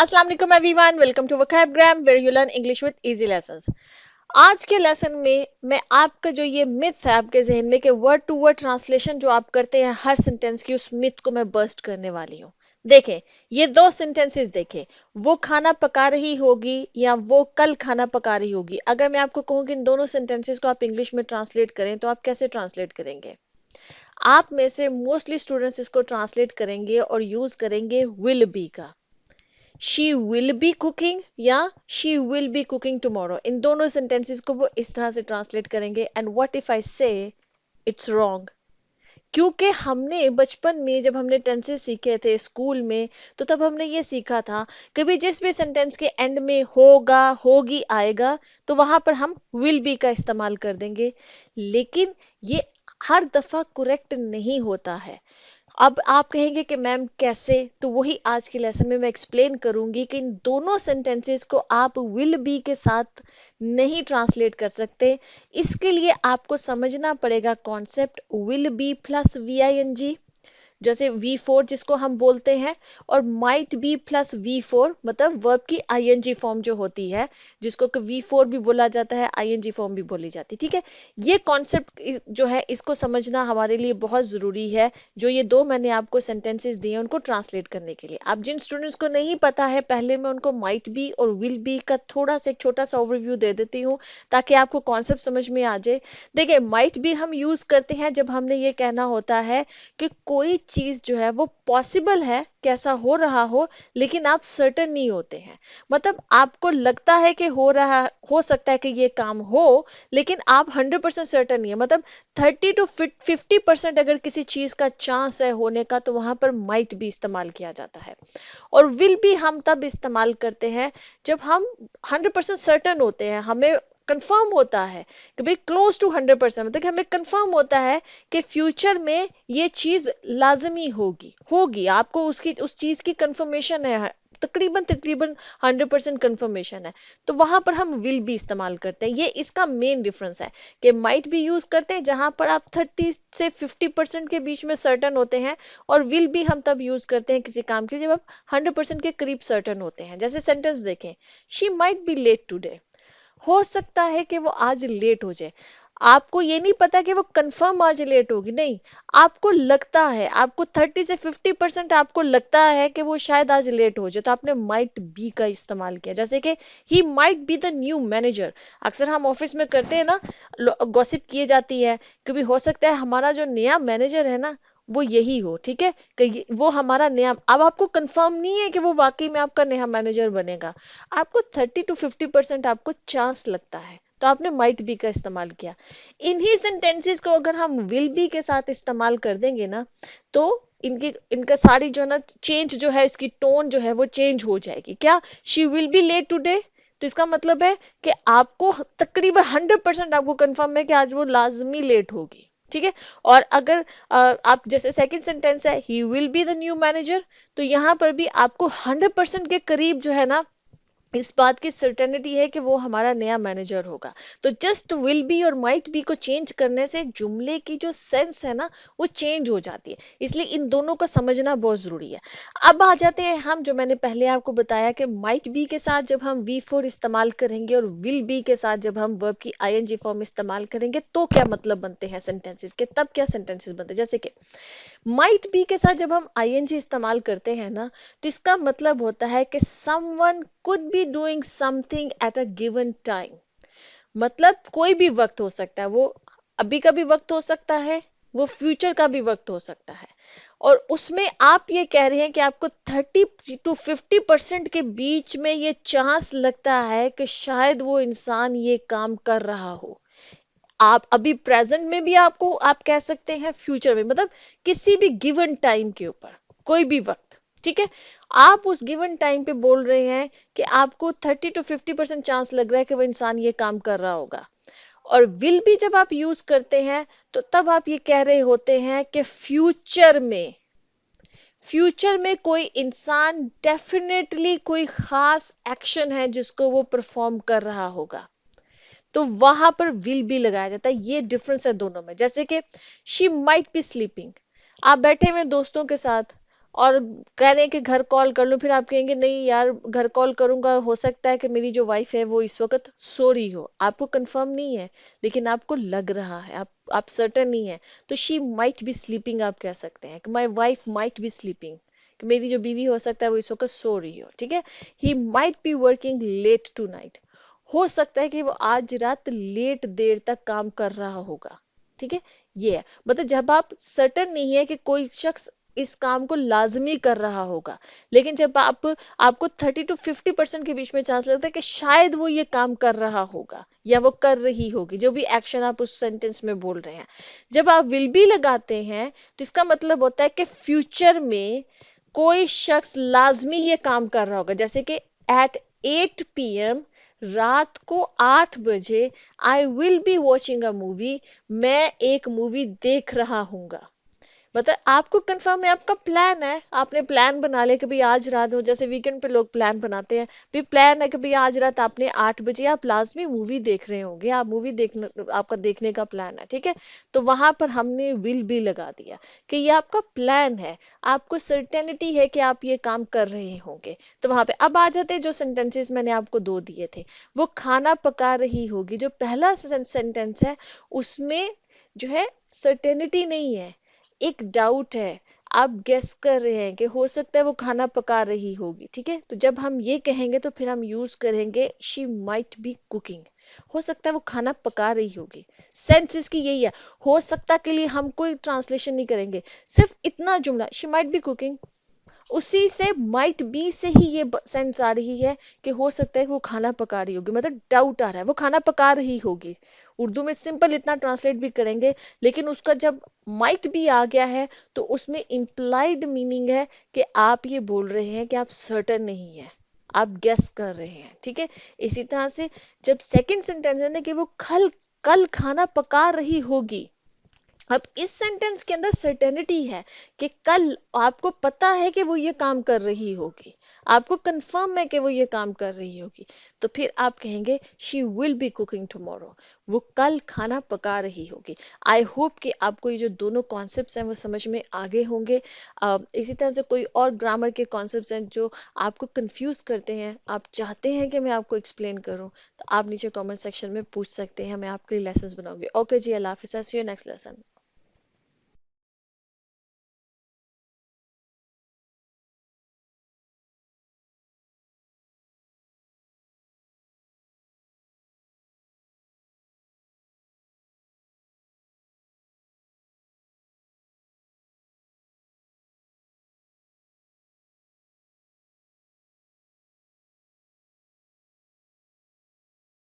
अस्सलाम वालेकुम everyone, welcome to Vocabgram where you learn English with easy lessons. आज के लेसन में मैं आपका जो ये मिथ है आपके जहन में कि वर्ड टू वर्ड ट्रांसलेशन जो आप करते हैं हर सेंटेंस की, उस मिथ को मैं बर्स्ट करने वाली हूँ। देखें, ये दो सेंटेंसेस देखें, वो खाना पका रही होगी या वो कल खाना पका रही होगी। अगर मैं आपको कहूँ कि इन दोनों सेंटेंसेस को आप इंग्लिश में ट्रांसलेट करें तो आप कैसे ट्रांसलेट करेंगे? आप में से मोस्टली स्टूडेंट्स इसको ट्रांसलेट करेंगे और यूज करेंगे विल बी का। शी विल बी कुकिंग या she will be cooking tomorrow, इन दोनों सेंटेंसेस को वो इस तरह से ट्रांसलेट करेंगे। एंड व्हाट इफ आई से इट्स रॉन्ग? क्योंकि हमने बचपन में जब हमने टेंसेस सीखे थे स्कूल में, तो तब हमने ये सीखा था कभी जिस भी सेंटेंस के एंड में होगा होगी आएगा तो वहां पर हम विल बी का इस्तेमाल कर देंगे। लेकिन ये हर दफा करेक्ट नहीं होता है। अब आप कहेंगे कि मैम कैसे, तो वही आज के लेसन में मैं एक्सप्लेन करूंगी कि इन दोनों सेंटेंसेस को आप विल बी के साथ नहीं ट्रांसलेट कर सकते। इसके लिए आपको समझना पड़ेगा concept will be plus V I N G, जैसे V4 जिसको हम बोलते हैं, और माइट बी प्लस V4 मतलब वर्ब की आईएनजी फॉर्म जो होती है, जिसको कि V4 भी बोला जाता है, आईएनजी फॉर्म भी बोली जाती है। ठीक है, ये कॉन्सेप्ट जो है इसको समझना हमारे लिए बहुत जरूरी है। जो ये दो मैंने आपको सेंटेंसेस दिए उनको ट्रांसलेट करने के लिए, अब जिन स्टूडेंट्स को नहीं पता है, पहले मैं उनको माइट बी और विल बी का थोड़ा सा एक छोटा सा ओवरव्यू दे देती हूँ ताकि आपको कॉन्सेप्ट समझ में आ जाए। देखिए, माइट बी हम यूज करते हैं जब हमने ये कहना होता है कि कोई चीज जो है वो पॉसिबल है कैसा हो रहा हो, लेकिन आप सर्टेन नहीं होते हैं। मतलब आपको लगता है कि हो सकता है कि ये काम हो, लेकिन आप 100% सर्टेन नहीं है। मतलब 30 to 50% अगर किसी चीज का चांस है होने का, तो वहां पर माइट भी इस्तेमाल किया जाता है। और विल भी हम तब इस्तेमाल करते हैं जब हम 100% सर्टेन होते हैं, हमें कंफर्म होता है कि भाई क्लोज टू 100%, मतलब कि हमें कंफर्म होता है कि फ्यूचर में ये चीज लाजमी होगी होगी आपको उसकी उस चीज की कंफर्मेशन है, तकरीबन तकरीबन 100% कंफर्मेशन है। तो वहां पर हम विल भी इस्तेमाल करते हैं। ये इसका मेन डिफरेंस है कि माइट भी यूज करते हैं जहां पर आप 30 से 50% के बीच में सर्टन होते हैं, और विल भी हम तब यूज करते हैं किसी काम के लिए जब आप 100% के करीब सर्टन होते हैं। जैसे सेंटेंस देखें, she might be late today, हो सकता है कि वो आज लेट हो जाए। आपको ये नहीं पता कि वो कंफर्म आज लेट होगी, नहीं, आपको लगता है, आपको 30 से 50% आपको लगता है कि वो शायद आज लेट हो जाए, तो आपने माइट बी का इस्तेमाल किया। जैसे कि ही might be the new manager, अक्सर हम ऑफिस में करते हैं ना, गॉसिप किए जाती है, कभी हो सकता है हमारा जो नया मैनेजर है ना वो यही हो। ठीक है, कि वो हमारा नया, अब आपको कंफर्म नहीं है कि वो वाकई में आपका नया मैनेजर बनेगा, आपको 30 to 50% आपको चांस लगता है, तो आपने माइट बी का इस्तेमाल किया। इन्हीं सेंटेंसेस को अगर हम विल बी के साथ इस्तेमाल कर देंगे ना, तो इनका सारी जो ना चेंज जो है, इसकी टोन जो है वो चेंज हो जाएगी। क्या, she will be late today, तो इसका मतलब है कि आपको तकरीबन 100% आपको कंफर्म है कि आज वो लाजमी लेट होगी। ठीक है, और अगर आप जैसे सेकंड सेंटेंस है he will be the new manager, तो यहां पर भी आपको 100% के करीब जो है ना इस बात की सर्टेनिटी है कि वो हमारा नया मैनेजर होगा। तो जस्ट विल बी और माइट बी को चेंज करने से जुमले की जो सेंस है ना वो चेंज हो जाती है, इसलिए इन दोनों को समझना बहुत जरूरी है। अब आ जाते हैं हम, जो मैंने पहले आपको बताया कि माइट बी के साथ जब हम V4 इस्तेमाल करेंगे और विल बी के साथ जब हम वर्ब की आईएनजी फॉर्म इस्तेमाल करेंगे, तो क्या मतलब बनते हैं सेंटेंसेस के, तब क्या सेंटेंसेस बनते हैं। जैसे कि माइट बी के साथ जब हम आईएनजी इस्तेमाल करते हैं ना, तो इसका मतलब होता है कि someone could be doing something at a given time. मतलब कोई भी वक्त हो सकता है, वो अभी का भी वक्त हो सकता है, वो फ्यूचर का भी वक्त हो सकता है, और उसमें आप ये कह रहे हैं कि आपको 30 to 50% के बीच में ये चांस लगता है कि शायद वो इंसान ये काम कर रहा हो। आप अभी प्रेजेंट में भी आपको आप कह सकते हैं, फ्यूचर में, मतलब किसी भी गिवन टाइम के ऊपर, कोई भी वक्त। ठीक है, आप उस गिवन टाइम पे बोल रहे हैं कि आपको 30 to 50% चांस लग रहा है कि वो इंसान ये काम कर रहा होगा। और विल भी जब आप यूज करते हैं तो तब आप ये कह रहे होते हैं कि फ्यूचर में कोई इंसान डेफिनेटली कोई खास एक्शन है जिसको वो परफॉर्म कर रहा होगा, तो वहां पर विल बी लगाया जाता है। ये डिफरेंस है दोनों में। जैसे कि शी माइट बी स्लीपिंग, आप बैठे हुए दोस्तों के साथ और कह रहे हैं कि घर कॉल कर लूं, फिर आप कहेंगे नहीं यार घर कॉल करूंगा, हो सकता है कि मेरी जो वाइफ है वो इस वक्त सो रही हो। आपको कंफर्म नहीं है लेकिन आपको लग रहा है, आप सर्टेन नहीं है, तो शी माइट बी स्लीपिंग आप कह सकते हैं कि my wife might be sleeping, कि मेरी जो बीवी हो सकता है वो इस वक्त सो रही हो। ठीक है, he might be working late tonight, हो सकता है कि वो आज रात लेट देर तक काम कर रहा होगा। ठीक है, ये है मतलब जब आप सर्टन नहीं है कि कोई शख्स इस काम को लाजमी कर रहा होगा, लेकिन जब आपको 30 to 50% के बीच में चांस लगता है कि शायद वो ये काम कर रहा होगा या वो कर रही होगी, जो भी एक्शन आप उस सेंटेंस में बोल रहे हैं। जब आप विल बी लगाते हैं तो इसका मतलब होता है कि फ्यूचर में कोई शख्स लाजमी ये काम कर रहा होगा, जैसे कि एट 8 PM, रात को 8 बजे, I will be watching a movie, मैं एक मूवी देख रहा हूंगा। मतलब आपको कंफर्म है, आपका प्लान है, आपने प्लान बना लिया कि भाई आज रात हो, जैसे वीकेंड पे लोग प्लान बनाते हैं, भी प्लान है कि भाई आज रात आपने 8 बजे आप लाजमी मूवी देख रहे होंगे, आप मूवी देखने, आपका देखने का प्लान है। ठीक है, तो वहां पर हमने विल बी लगा दिया कि ये आपका प्लान है, आपको सर्टेनिटी है कि आप ये काम कर रहे होंगे। तो वहां पे अब आ जाते हैं जो सेंटेंसेस मैंने आपको दो दिए थे, वो खाना पका रही होगी, जो पहला सेंटेंस है उसमें जो है सर्टेनिटी नहीं है, एक डाउट है, आप गेस कर रहे हैं कि हो सकता है वो खाना पका रही होगी। ठीक है, तो जब हम ये कहेंगे तो फिर हम यूज करेंगे शी माइट बी कुकिंग, हो सकता है वो खाना पका रही होगी। सेंस इसकी यही है, हो सकता के लिए हम कोई ट्रांसलेशन नहीं करेंगे, सिर्फ इतना जुमला शी माइट बी कुकिंग, उसी से माइट बी से ही ये सेंस आ रही है कि हो सकता है कि वो खाना पका रही होगी, मतलब डाउट आ रहा है वो खाना पका रही होगी। उर्दू में सिंपल इतना ट्रांसलेट भी करेंगे, लेकिन उसका जब माइट बी आ गया है तो उसमें इम्प्लाइड मीनिंग है कि आप ये बोल रहे हैं कि आप सर्टन नहीं है, आप गेस कर रहे हैं। ठीक है, इसी तरह से जब सेकंड सेंटेंस है ना कि वो कल कल खाना पका रही होगी, अब इस सेंटेंस के अंदर सर्टेनिटी है कि कल आपको पता है कि वो ये काम कर रही होगी, आपको कंफर्म है कि वो ये काम कर रही होगी, तो फिर आप कहेंगे she will be cooking tomorrow, वो कल खाना पका रही होगी। आई होप कि आपको ये जो दोनों कॉन्सेप्ट्स हैं वो समझ में आगे होंगे। इसी तरह से कोई और ग्रामर के कॉन्सेप्ट्स हैं जो आपको कंफ्यूज करते हैं, आप चाहते हैं कि मैं आपको एक्सप्लेन करूं, तो आप नीचे कमेंट सेक्शन में पूछ सकते हैं, मैं आपके लिए लेसन्स बनाऊंगी। ओके जी, अल्लाह हाफिज़, सी यू नेक्स्ट लेसन।